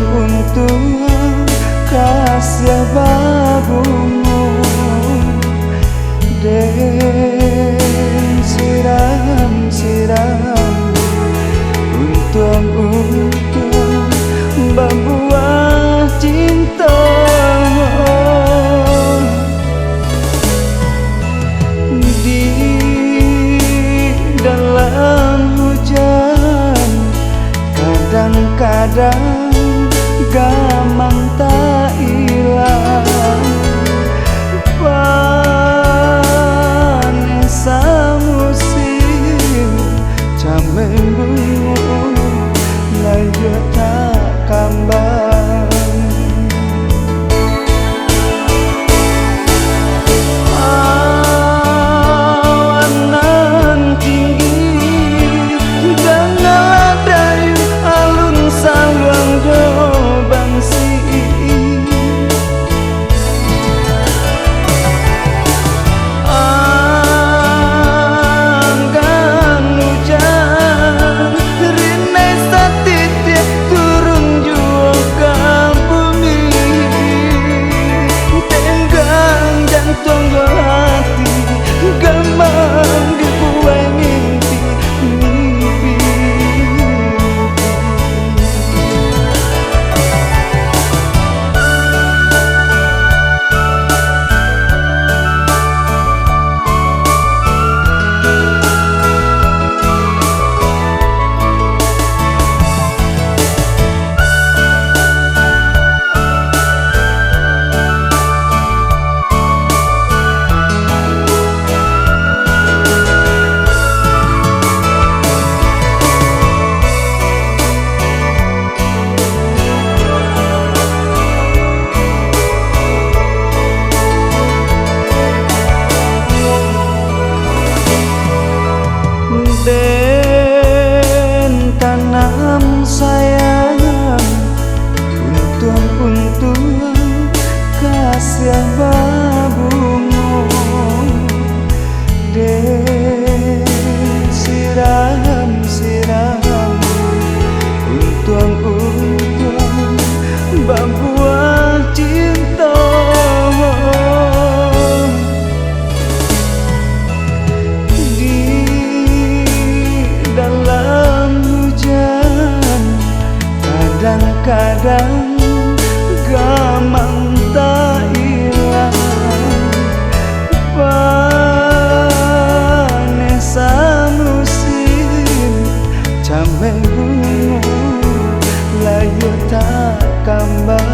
untung kasih babungu den siram untung membuat cinta di dalam hujan. Kadang-kadang gamang tak hilang panesa musim jamen bunga layu tak kambang. Awan nan tinggi dengan dayu alun sawang do bangsi anggan hujan rinai satitik turun juga bumi tenggang jantung hati gamang dibuai mimpi. Den tanam sayang untung kasih babungu den siram untung membuat cinta dalam hujan. Kadang-kadang gamang tak hilang panesa musim jamen bunga layu tak kambang.